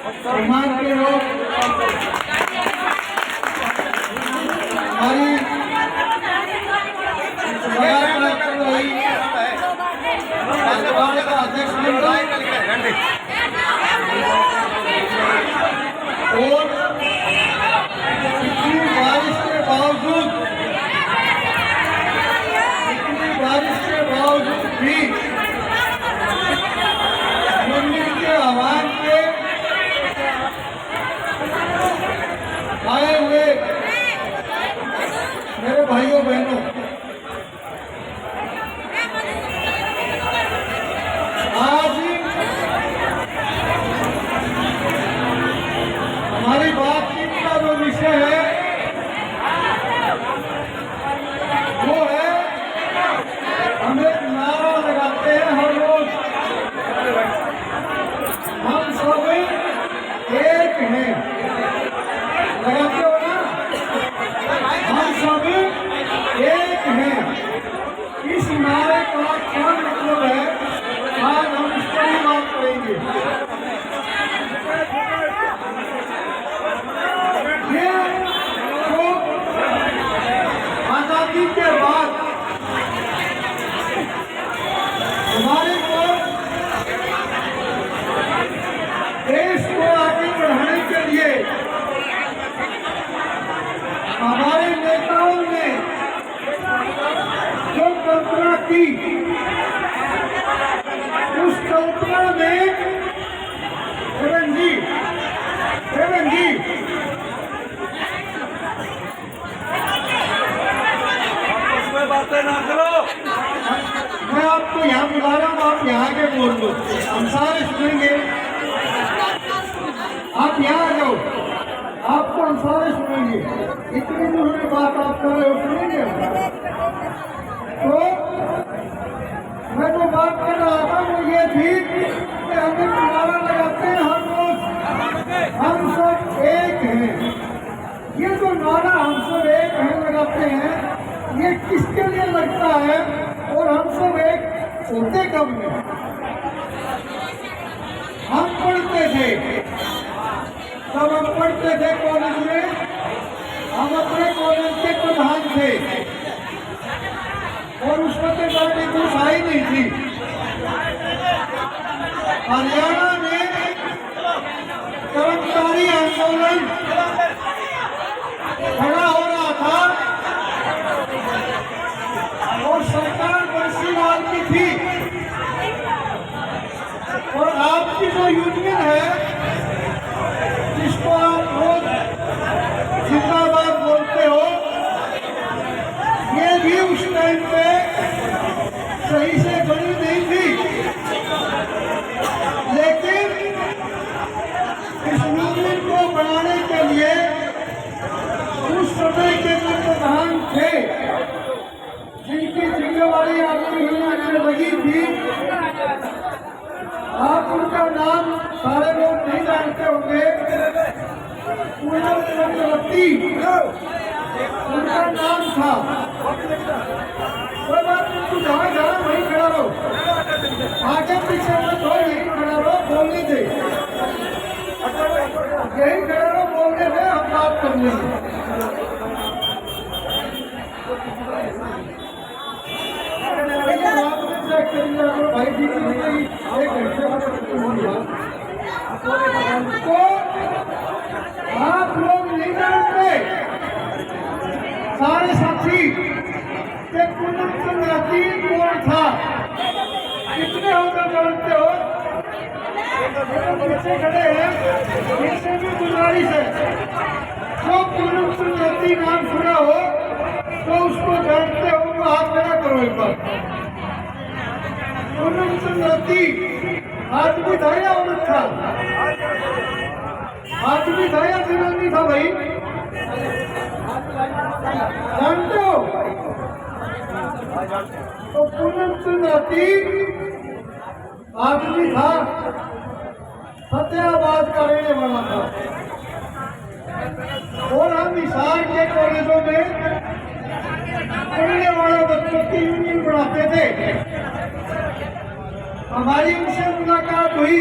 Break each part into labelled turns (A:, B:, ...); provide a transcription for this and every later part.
A: सम्मान के लोग हमारी अध्यक्ष और इतनी बारिश के बावजूद भी मंदिर के आह्वान पे आए हुए मेरे भाइयों बहनों, आज हमारी बातचीत का जो विषय है वो है, हम एक नारा लगाते हैं हर रोज, हम सब एक हैं। लगाते हो ना? हम सब एक हैं। इस नारे का क्या मतलब है, आज हम इस पर ही बात करेंगे। ये तो आजादी के बाद हमारे को देश को आगे बढ़ाने के लिए हमारे नेताओं ने जो कल्पना की, उस कल्पना में देवेंद्र जी
B: बातें ना करो।
A: मैं आपको यहाँ बुला रहा हूँ, आप यहाँ के बोल दो, हम सारे सुनेंगे। आप यहाँ आ जाओ, आपको हम सारे सुनेंगे। इतनी दूर की बात आप कर रहे हो, सुनेंगे। तो मैं जो बात कर रहा था वो ये थी कि हमें नारा लगाते हैं हर रोज, हम सब एक हैं। ये जो नारा हम सब एक हैं लगाते हैं, ये किसके लिए लगता है और हम सब एक होते कब में? हम पढ़ते थे, तब हम पढ़ते थे कॉलेज में, हम अपने कॉलेज के प्रधान थे और उस वक्त गाड़ी कुछ आई नहीं थी। हरियाणा में कर्मचारी आंदोलन खड़ा हो रहा था और सरकार बंसीलाल की थी, और आपकी जो यूनियन है जिसको आप रोज जिंदाबाद बोलते हो, ये भी उस टाइम पे सही से बनी नहीं थी। लेकिन इस यूनियन को बनाने के लिए उस समय के जो प्रधान थे, जिनकी जिम्मेवारी आपकी यूनियन में लगी थी, आप उनका नाम सारे लोग नहीं जानते होंगे। पूनम चक्रवर्ती उनका नाम था। कोई बात नहीं, तू जहाँ जाना वहीं खड़ा रहो, आगे पीछे मत हो, यहीं खड़ा रहो, बोलने दे, यहीं खड़ा रहो, बोलने दे, हम बात कर लेंगे। भाई जी एक घंटे तो आप लोग नहीं जानते, सारे साथी, कि पूनम चंद्राती कौन था? कितने होकर जानते हो? पीछे खड़े हैं, इनसे भी गुजारिश है, जो पूनम चंद्राती नाम सुना हो तो उसको जानते हो, वो हाथ खड़ा करो एक बार। पूनम चंद्राती आदमी था या औरत था? आदमी था या जनानी था भाई? जानते हो? तो पूनम चंद्राती आदमी था, फतेहाबाद का रहने वाला था, और हम हिसार के कॉलेजों में पढ़ने वाले बच्चों की यूनियन बनाते थे। हमारी उनसे मुलाकात हुई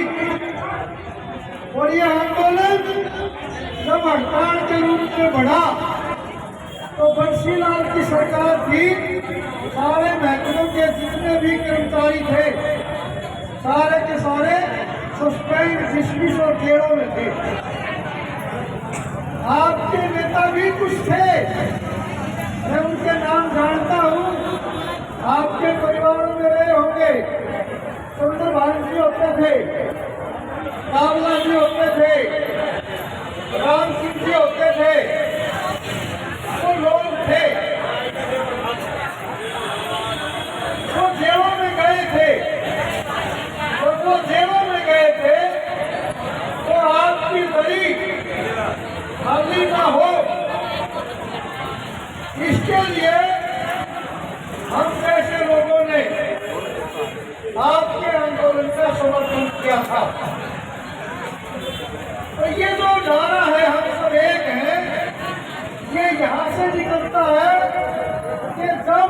A: और ये आंदोलन जब हड़ताल के रूप में बढ़ा तो बंसीलाल की सरकार थी, सारे महकमों के जितने भी कर्मचारी थे सारे के सारे सस्पेंड, डिसमिस और जेलों में थे। आपके नेता भी कुछ थे, मैं उनके नाम जानता हूँ, आपके परिवारों में रहे होंगे। चंद्रभान जी होते थे, कावला जी होते थे, राम सिंह जी होते थे, वो लोग थे वो जेलों में गए थे। और वो जेलों में गए थे तो आपकी बड़ी खाली ना हो, इसके लिए हम जैसे लोगों ने आपके आंदोलन का समर्थन किया था। तो ये जो नारा है हम सब एक हैं, ये यहाँ से निकलता है कि जब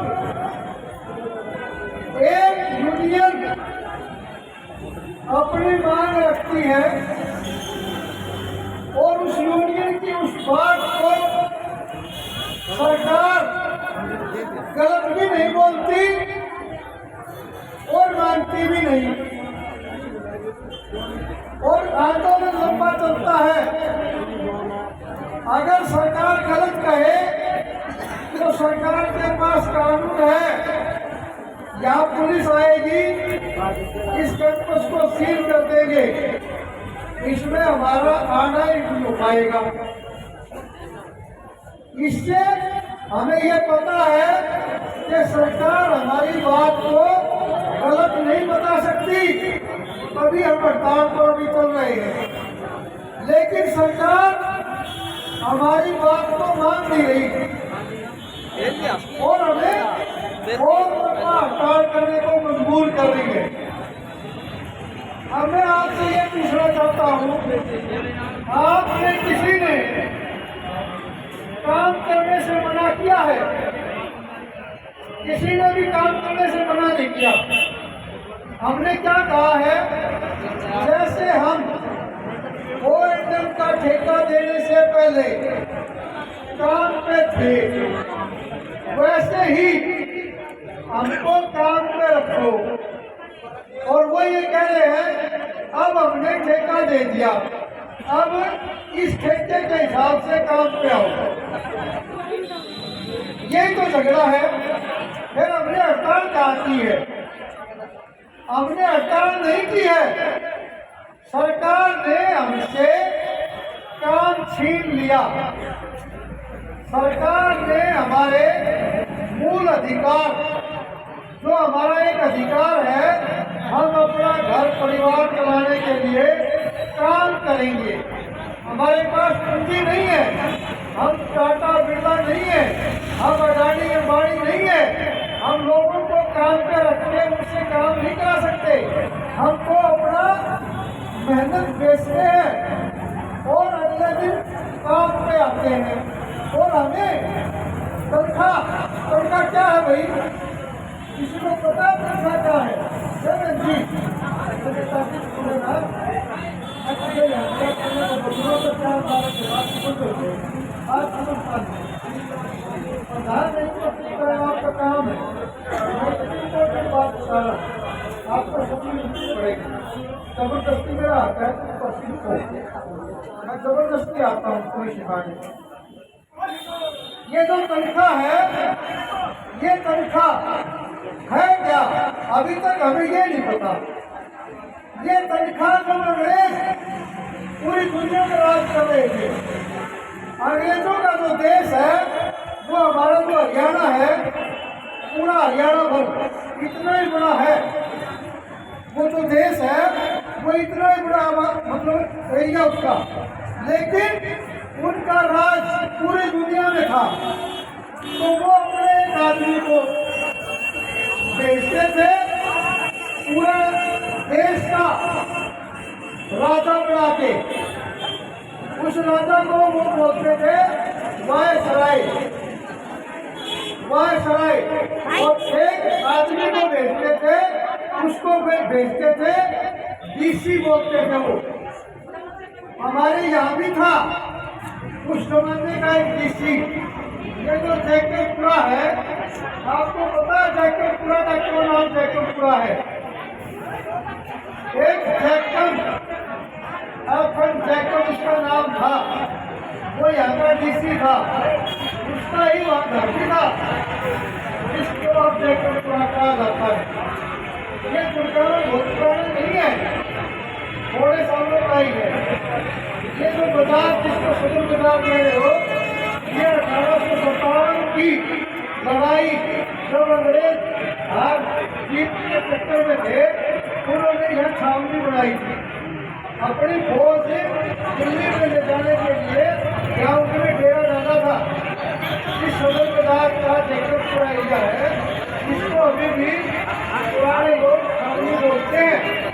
A: एक यूनियन अपनी मांग रखती है और उस यूनियन की उस बात को सरकार गलत भी नहीं बोलती और मानती भी नहीं, और आंदोलन लंबा चलता है। अगर सरकार गलत कहे तो सरकार के पास कानून है, यहाँ पुलिस आएगी, इस कैंपस को सील कर देंगे, इसमें हमारा आना ही नहीं हो पाएगा। इससे हमें यह पता है कि सरकार हमारी बात को गलत नहीं बता सकती, तभी हम हड़ताल पर भी चल रहे हैं। लेकिन सरकार हमारी बात को मान नहीं रही और हमें और हड़ताल करने को मजबूर कर रही है। अब मैं आपसे ये पूछना चाहता हूँ, आपने किसी ने काम करने से मना किया है? किसी ने भी काम करने से मना नहीं किया। हमने क्या कहा है, जैसे हम ONM का ठेका देने से पहले काम पे थे, वैसे ही हमको काम पे रखो। और वो ये कह रहे हैं, अब हमने ठेका दे दिया, अब इस ठेके के हिसाब से काम पे आओ। ये तो झगड़ा है। फिर हमने हड़ताल कहाँ की है? हमने हड़ताल नहीं की है, सरकार ने हमसे काम छीन लिया। सरकार ने हमारे मूल अधिकार, जो हमारा एक अधिकार है, हम अपना घर परिवार चलाने के लिए काम करेंगे। हमारे पास पूंजी नहीं है, हम टाटा बिरला नहीं है, हम अडानी अंबानी नहीं है, हम लोगों को काम पे रख के उनसे काम नहीं करा सकते। हमको अपना मेहनत बेचते हैं और अगले दिन काम पे आते हैं। और हमें तनख्वाह क्या है भाई? किसी को पता तनख्वाह क्या है? जी आपका काम है, बात बता रहा, आपको समझनी पड़ेगी। जबरदस्ती मेरा आता है, मैं जबरदस्ती आता हूँ कोई सिखाने। ये जो तनख्वाह है, ये तनख्वाह है क्या? अभी तक हमें ये नहीं पता। ये तनख्वाह जो अंग्रेज पूरी दुनिया में राज कर रहे थे। अंग्रेजों का जो देश है, वो हमारा जो हरियाणा है, पूरा हरियाणा भर इतना ही बड़ा है। वो जो देश है वो इतना ही बड़ा मतलब एरिया उसका, लेकिन उनका राज पूरी दुनिया में था। तो वो अपने एक आदमी को भेजते थे, पूरा देश का राजा बना के। उस राजा को वो बोलते थे वायसराय। और एक आदमी को भेजते थे, उसको भेजते थे DC बोलते थे वो। हमारे यहाँ भी था उस जमाने का एक डिस्ट्रिक्ट। ये जो जैकबपुरा है, आपको पता है जैकबपुरा का क्यों नाम जैकबपुरा है? एक जैकब, जैकब उसका नाम था, वो यहाँ का डीसी था, उसका ही वहाँ घर भी था, इसको आप जैकबपुरा कहा जाता है। ये गुड़गांव बहुत पुराना नहीं है, थोड़े सालों का ही है। ये जो बाजार जिसको सदर बाजार कह रहे हो, ये 1857 की लड़ाई जब अंग्रेज हार जीत के चक्कर में थे, उन्होंने यह छावनी बनाई थी अपनी फौज से दिल्ली में ले जाने के लिए। यहाँ उन्होंने डेरा डाला था। इस सदर बाजार का जैकबपुरा एरिया है, इसको अभी भी पुराने लोग छावनी बोलते हैं।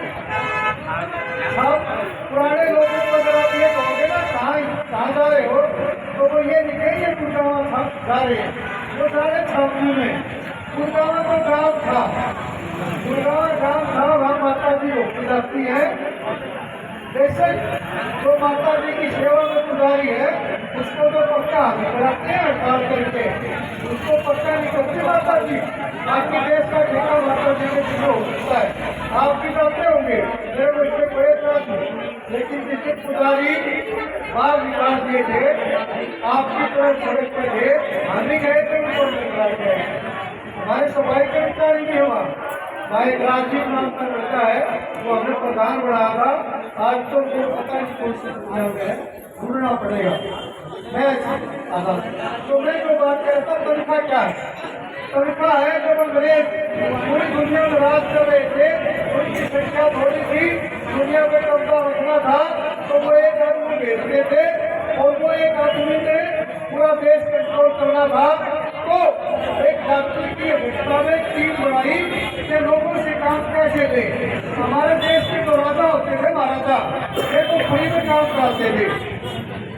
A: पुराने लोगों को अगर आप ये कहोगे ना कहाँ जा रहे हो, तो वो ये निकलेंगे गुड़गांव जा रहे हैं, वो सारे छावनी में। गुड़गांव तो गाँव था, गुड़गांव गाँव था, वहाँ माता जी होती जाती है। जैसे जो माता जी की सेवा में पुजारी है, उसको तो पक्का कराते हैं हड़ताल करके, उसको पक्का नहीं करती माता जी। आपके देश का ठेका माता जी के चीजों हो सकता है, आप भी जाते होंगे, मेरे को इससे कोई एतराज नहीं। लेकिन जिसके पुजारी बाहर निकाल दिए थे, आपकी तरफ सड़क पर थे, हम भी गए थे, उनको निकाल गए। हमारे सफाई कर्मचारी भी हुआ, भाई राजीव नाम का लड़का है, वो हमें प्रधान बनाया था। आज तो वो पता नहीं कौन से दुनिया में है, ढूंढना पड़ेगा। मैं तो मैं जो बात कर रहा था, तनख्वाह क्या है? तनख्वाह है जब अंग्रेज पूरी दुनिया में राज कर रहे थे, उनकी संख्या थोड़ी थी, दुनिया में कब्जा रखना था, तो वो एक आदमी भेजते थे, और वो एक आदमी ने पूरा देश कंट्रोल करना था। तो एक डॉक्टर की अध्यक्षता में टीम बनाई कि लोगों से काम कैसे ले। हमारे देश के जो राजा होते थे, महाराजा, ये तो फ्री में काम कराते थे।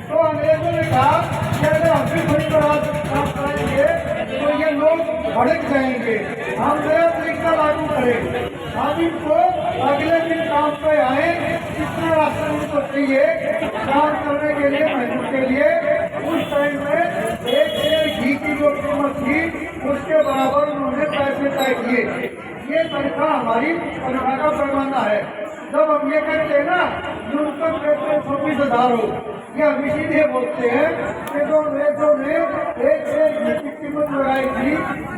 A: तो अंग्रेजों ने कहा कि अगर हम भी फ्री में काम कराएंगे तो ये लोग भड़क जाएंगे, हम नया तरीका लागू करें। हम इनको अगले दिन काम पे आए, कितना राशन उनको चाहिए काम करने के लिए, मजदूर के लिए। उस टाइम में एक शेर घी की जो कीमत थी, उसके बराबर उन्होंने पैसे तय किए। ये तनख्वाह हमारी तनख्वाह का पैमाना है। जब हम ये कहते हैं ना न्यूनतम वेतन 26,000 हो, ये हम इसीलिए बोलते हैं कि जो अंग्रेजों ने एक शेर घी की कीमत लगाई थी,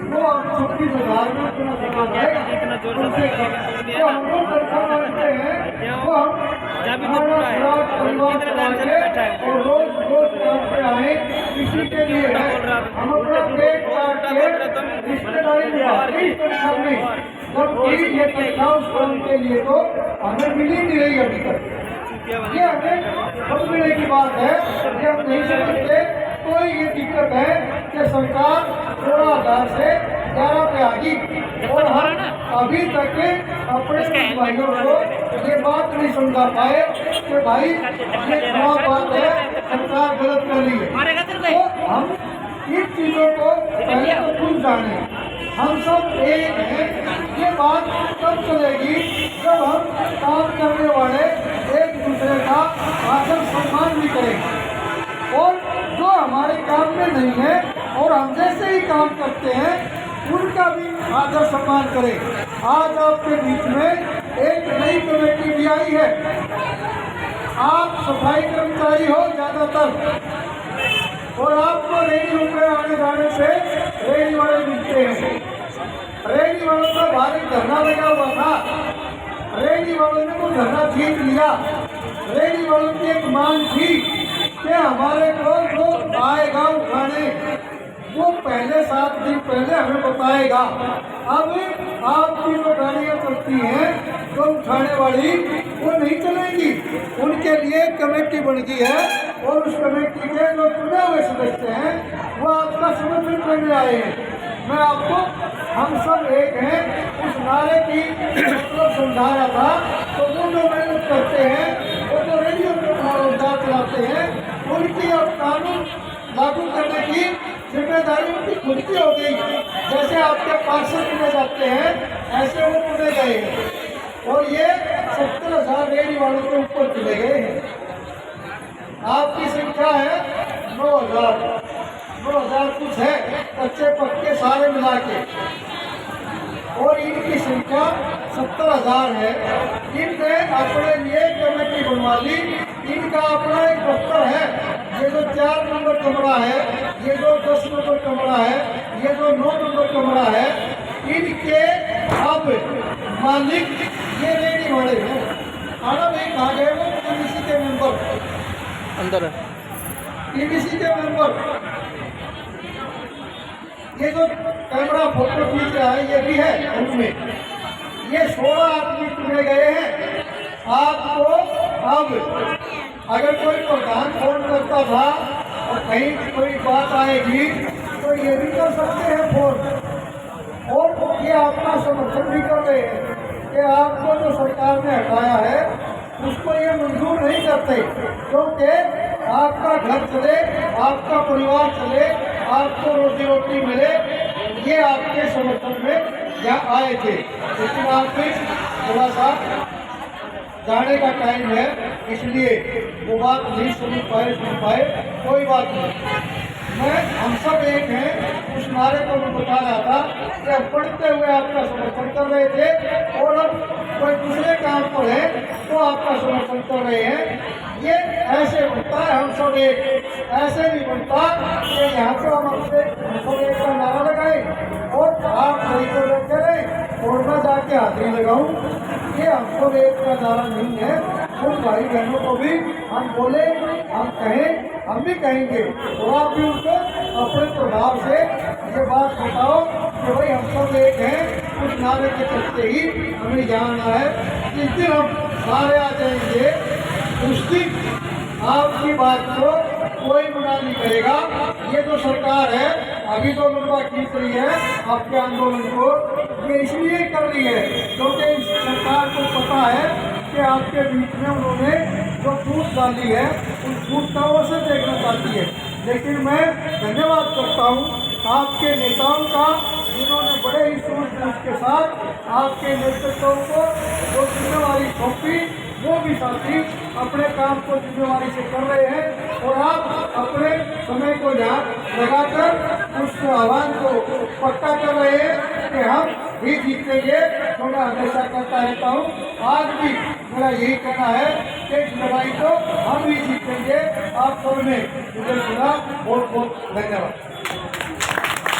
A: वो अब 26,000 में इतना समा जाएगा, उनसे कम। तो हम लोग तनख्वाह मांगते हैं, वो हम परिवार चलाते और रोज रोज काम पे आए, इसी के लिए है। हम अपना पेट काट के रिश्तेदारी निभाते इस तनख्वाह में, जबकि ये तनख्वाह उस काम के लिए तो हमें मिली नहीं रही अभी तक। ये हमें समझने की बात है, ये हम नहीं समझते। तो ये दिक्कत है कि सरकार 16,000 से 11 पे आ गई, और हम अभी तक अपने भाइयों को ये बात नहीं समझा पाए कि भाई ये खराब बात है, सरकार गलत कर रही है। तो हम इन चीजों को पहले तो खुद जाने, हम सब एक हैं। ये बात तब चलेगी जब हम काम करने वाले एक दूसरे का आदर सम्मान भी करेंगे, और जो हमारे काम में नहीं है और हम जैसे ही काम करते हैं, उनका भी आदर सम्मान करें। आज आपके बीच में एक नई कमेटी भी आई है। आप सफाई कर्मचारी हो ज़्यादातर, और आपको रेडियो पे आने जाने से रेडी वाले मिलते हैं। रेडी वालों का भारी धरना लगा हुआ था, रेडी वालों ने वो धरना खींच लिया। रेडी वालों की एक मांग थी कि हमारे को जो आएगा उठाने, वो पहले 7 दिन पहले हमें बताएगा। अब आपकी जो गाड़ियाँ चलती हैं जो उठाने वाली, वो नहीं चलेंगी। उनके लिए कमेटी बन गई है, और उस कमेटी के जो चुने हुए सदस्य हैं, वो आपका समर्थन करने आए हैं। मैं आपको हम सब एक हैं उस नारे की मतलब समझा रहा था। तो वो जो मेहनत करते हैं, वो जो रेडियो पे रोजगार चलाते हैं, उनकी अब कानून लागू करने की जिम्मेदारी उनकी खुद की हो गई। जैसे आपके पार्षद चुने जाते हैं, ऐसे वो चुने गए हैं, और ये 70,000 रेडी वालों के ऊपर चले गए हैं। मिला के, और इनकी संख्या 70,000 है। इनने अपने लिए कमेटी बनवा ली। इनका अपना एक दफ्तर है। ये जो 4 नंबर कमरा है, ये जो 10 नंबर कमरा है, ये जो 9 नंबर कमरा है, इनके अब मालिक ये रेडी वाले हैं। आना नहीं कहा गए वो टीबीसी के मेंबर
B: अंदर है।
A: टीबीसी के मेंबर। ये जो कैमरा फोटो खींच रहा है ये भी है उनमें। ये 16 आदमी चुने गए हैं। आपको अब अगर कोई प्रधान फोन करता था और कहीं कोई बात आएगी तो ये भी कर सकते हैं फोन, और ये आपका समर्थन भी कर रहे हैं कि आपको जो सरकार ने हटाया है उसको ये मंजूर नहीं करते, क्योंकि आपका घर चले, आपका परिवार चले, आपको रोजी रोटी मिले, ये आपके समर्थन में यहाँ आए थे। लेकिन आप भी थोड़ा सा जाने का टाइम है, इसलिए वो बात नहीं सुन पाए, कोई बात नहीं। हम सब एक हैं, उस नारे को मैं बता रहा था कि अब पढ़ते हुए आपका समर्थन कर रहे थे, और अब कोई दूसरे काम पर है तो आपका समर्थन कर रहे हैं। ये ऐसे बनता है, हम सब एक, ऐसे नहीं बनता कि यहाँ से हम सब एक का नारा लगाए और आप सही को लग करें और मैं जाके हाथी लगाऊं। ये हम सब एक का नारा नहीं है। उन भाई बहनों को भी हम बोले, हम कहें, हम भी कहेंगे, और आप भी उनको अपने प्रभाव से ये बात बताओ कि भाई हम सब एक हैं। उस नारे के चलते ही हमें जानना है। जिस दिन हम सारे आ जाएंगे उस दिन आपकी बात को कोई मना नहीं करेगा। ये जो सरकार है अभी जो लंबा खींच रही है आपके आंदोलन को, ये इसलिए कर रही है क्योंकि इस सरकार को पता है कि आपके बीच में उन्होंने जो फूट डाली है उन फूटताओं से देखना चाहती है। लेकिन मैं धन्यवाद करता हूँ आपके नेताओं का, जिन्होंने बड़े ही सूझबूझ के साथ आपके नेतृत्व को जो जिम्मेवारी सौंपी, वो भी साथी अपने काम को जिम्मेवारी से कर रहे हैं, और आप अपने समय को यहाँ लगाकर उस आह्वान को पक्का कर रहे हैं कि हम ही जीतेंगे। तो मैं हमेशा कहता रहता हूँ, आज भी मेरा यही कहना है कि इस लड़ाई को हम ही जीतेंगे। आप सबने मुझे सुना, बहुत बहुत धन्यवाद।